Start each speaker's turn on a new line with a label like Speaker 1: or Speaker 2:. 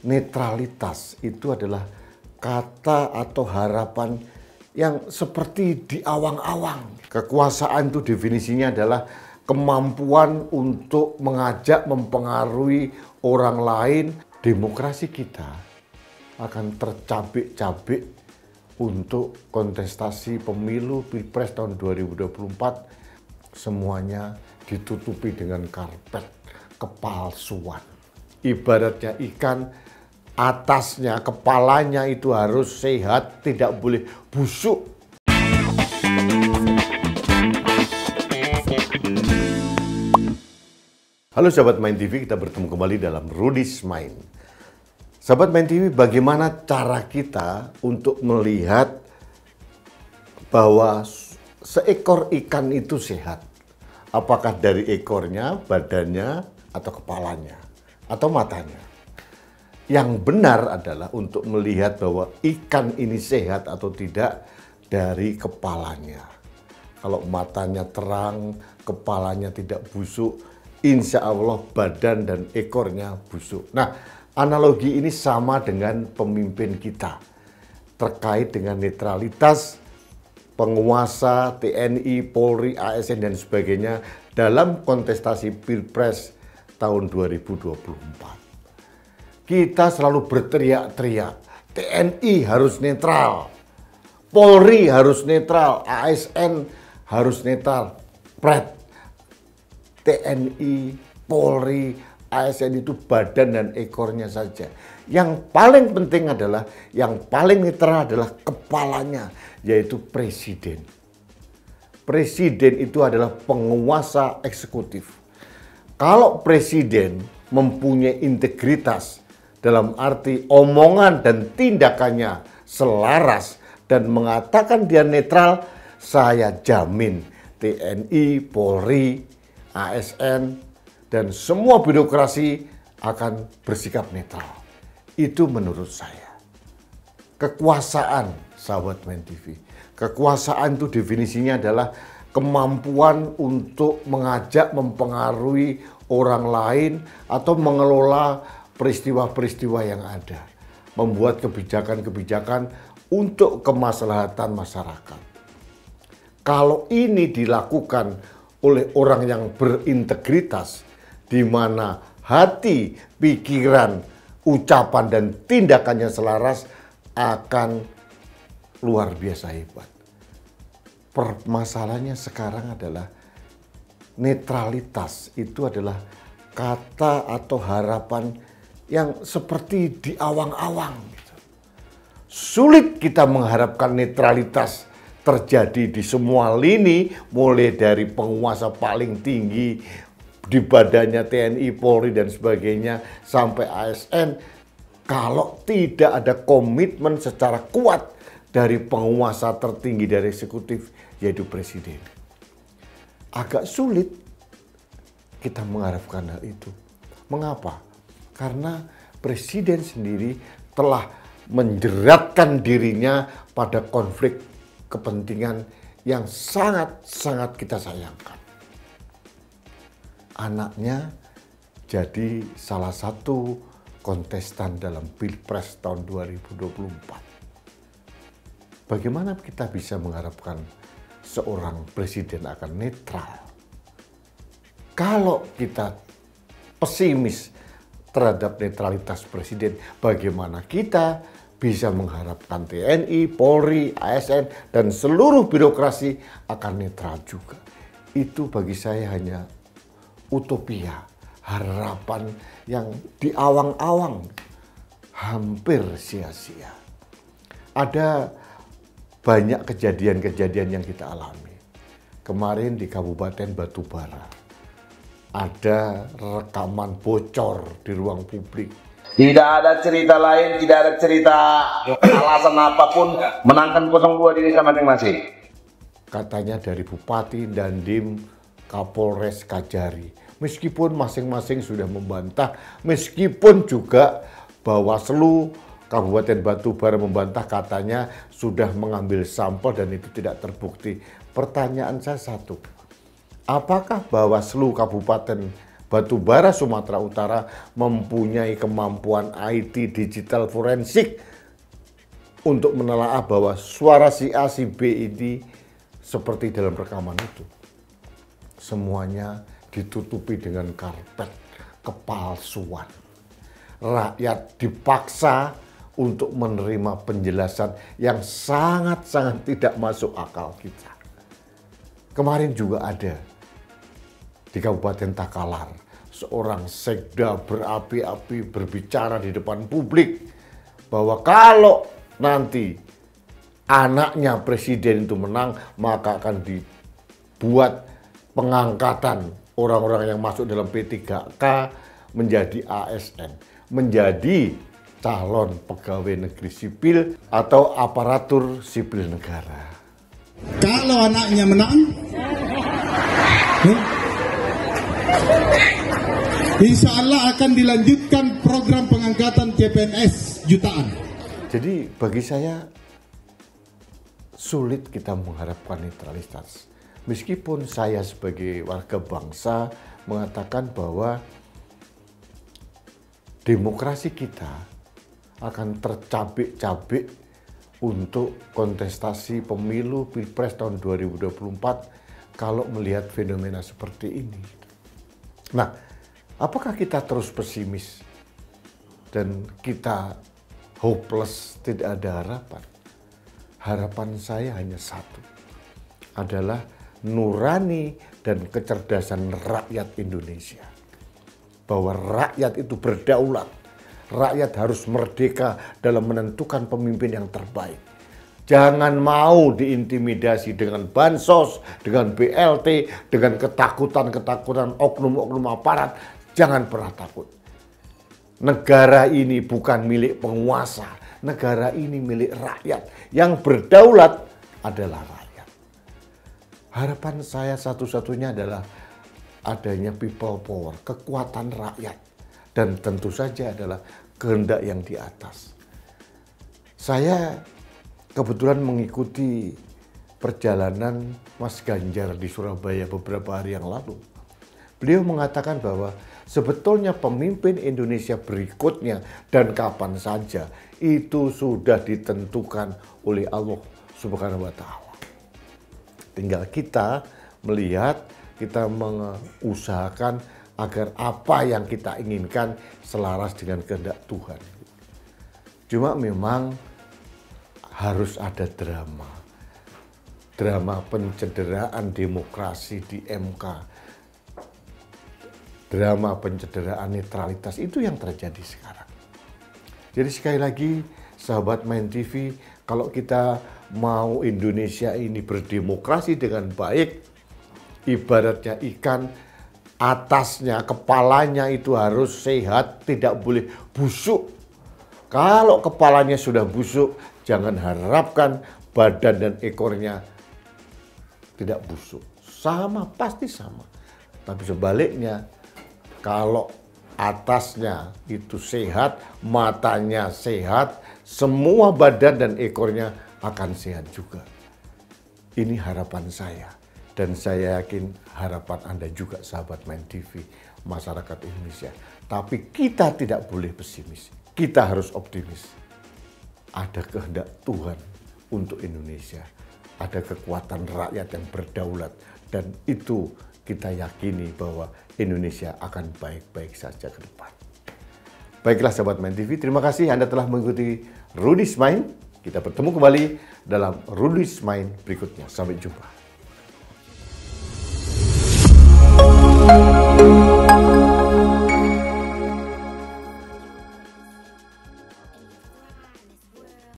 Speaker 1: netralitas itu adalah kata atau harapan yang seperti di awang-awang. Kekuasaan itu definisinya adalah kemampuan untuk mengajak, mempengaruhi orang lain. Demokrasi kita akan tercabik-cabik untuk kontestasi pemilu Pilpres tahun 2024. Semuanya ditutupi dengan karpet kepalsuan. Ibaratnya ikan, atasnya, kepalanya itu harus sehat, tidak boleh busuk. Halo sahabat Main TV, kita bertemu kembali dalam Rudy's Mind. Sahabat Main TV, bagaimana cara kita untuk melihat bahwa seekor ikan itu sehat? Apakah dari ekornya, badannya, atau kepalanya, atau matanya? Yang benar adalah untuk melihat bahwa ikan ini sehat atau tidak dari kepalanya. Kalau matanya terang, kepalanya tidak busuk, insya Allah badan dan ekornya busuk. Nah, analogi ini sama dengan pemimpin kita terkait dengan netralitas penguasa TNI, Polri, ASN dan sebagainya dalam kontestasi Pilpres tahun 2024. Kita selalu berteriak-teriak, TNI harus netral, Polri harus netral, ASN harus netral. TNI, Polri, ASN itu badan dan ekornya saja. Yang paling penting adalah, yang paling netral adalah kepalanya, yaitu presiden. Presiden itu adalah penguasa eksekutif. Kalau presiden mempunyai integritas, dalam arti omongan dan tindakannya selaras dan mengatakan dia netral, saya jamin TNI, Polri, ASN, dan semua birokrasi akan bersikap netral. Itu menurut saya. Kekuasaan, sahabat Main TV. Kekuasaan itu definisinya adalah kemampuan untuk mengajak, mempengaruhi orang lain atau mengelola peristiwa-peristiwa yang ada. Membuat kebijakan-kebijakan untuk kemaslahatan masyarakat. Kalau ini dilakukan oleh orang yang berintegritas, di mana hati, pikiran, ucapan, dan tindakannya selaras, akan luar biasa hebat. Permasalahannya sekarang adalah netralitas itu adalah kata atau harapan yang seperti di awang-awang. Sulit kita mengharapkan netralitas terjadi di semua lini, mulai dari penguasa paling tinggi di badannya TNI, Polri dan sebagainya sampai ASN, kalau tidak ada komitmen secara kuat dari penguasa tertinggi dari eksekutif, yaitu presiden. Agak sulit kita mengharapkan hal itu. Mengapa? Karena presiden sendiri telah menjeratkan dirinya pada konflik kepentingan yang sangat-sangat kita sayangkan. Anaknya jadi salah satu kontestan dalam Pilpres tahun 2024. Bagaimana kita bisa mengharapkan seorang presiden akan netral? Kalau kita pesimis terhadap netralitas presiden, bagaimana kita bisa mengharapkan TNI, Polri, ASN, dan seluruh birokrasi akan netral juga? Itu bagi saya hanya utopia, harapan yang di awang-awang, hampir sia-sia. Ada banyak kejadian-kejadian yang kita alami. Kemarin di Kabupaten Batubara, ada rekaman bocor di ruang publik.
Speaker 2: Tidak ada cerita lain, tidak ada cerita alasan apapun menangkan 02 di desa masing-masing.
Speaker 1: Katanya dari Bupati, Dandim, Kapolres, Kajari. Meskipun masing-masing sudah membantah, meskipun juga Bawaslu Kabupaten Batubara membantah, katanya sudah mengambil sampel dan itu tidak terbukti. Pertanyaan saya satu, apakah Bawaslu Kabupaten Batubara Sumatera Utara mempunyai kemampuan IT digital forensik untuk menelaah bahwa suara si A, si B ini seperti dalam rekaman itu. Semuanya ditutupi dengan karpet kepalsuan. Rakyat dipaksa untuk menerima penjelasan yang sangat-sangat tidak masuk akal kita. Kemarin juga ada di Kabupaten Takalar, seorang sekda berapi-api berbicara di depan publik bahwa kalau nanti anaknya presiden itu menang, maka akan dibuat pengangkatan orang-orang yang masuk dalam P3K menjadi ASN, menjadi calon pegawai negeri sipil atau aparatur sipil negara.
Speaker 3: Kalau anaknya menang, insya Allah akan dilanjutkan program pengangkatan CPNS jutaan.
Speaker 1: Jadi bagi saya sulit kita mengharapkan netralitas. Meskipun saya sebagai warga bangsa mengatakan bahwa demokrasi kita akan tercabik-cabik untuk kontestasi pemilu Pilpres tahun 2024 kalau melihat fenomena seperti ini. Nah, apakah kita terus pesimis dan kita hopeless, tidak ada harapan? Harapan saya hanya satu, adalah nurani dan kecerdasan rakyat Indonesia. Bahwa rakyat itu berdaulat, rakyat harus merdeka dalam menentukan pemimpin yang terbaik. Jangan mau diintimidasi dengan bansos, dengan BLT, dengan ketakutan-ketakutan oknum-oknum aparat. Jangan pernah takut. Negara ini bukan milik penguasa, negara ini milik rakyat. Yang berdaulat adalah rakyat. Harapan saya satu-satunya adalah adanya people power, kekuatan rakyat. Dan tentu saja adalah kehendak yang di atas. Saya kebetulan mengikuti perjalanan Mas Ganjar di Surabaya beberapa hari yang lalu. Beliau mengatakan bahwa sebetulnya pemimpin Indonesia berikutnya dan kapan saja itu sudah ditentukan oleh Allah Subhanahu wa Ta'ala. Tinggal kita melihat, kita mengusahakan agar apa yang kita inginkan selaras dengan kehendak Tuhan. Cuma memang harus ada drama. Drama pencederaan demokrasi di MK. Drama pencederaan netralitas itu yang terjadi sekarang. Jadi sekali lagi, sahabat Main TV, kalau kita mau Indonesia ini berdemokrasi dengan baik, ibaratnya ikan, atasnya, kepalanya itu harus sehat, tidak boleh busuk. Kalau kepalanya sudah busuk, jangan harapkan badan dan ekornya tidak busuk. Sama, pasti sama. Tapi sebaliknya, kalau atasnya itu sehat, matanya sehat, semua badan dan ekornya akan sehat juga. Ini harapan saya. Dan saya yakin harapan Anda juga, sahabat Main TV, masyarakat Indonesia. Tapi kita tidak boleh pesimis. Kita harus optimis. Ada kehendak Tuhan untuk Indonesia. Ada kekuatan rakyat yang berdaulat. Dan itu kita yakini bahwa Indonesia akan baik-baik saja ke depan. Baiklah sahabat Main TV, terima kasih Anda telah mengikuti Rudy's Mind. Kita bertemu kembali dalam Rudy's Mind berikutnya. Sampai jumpa.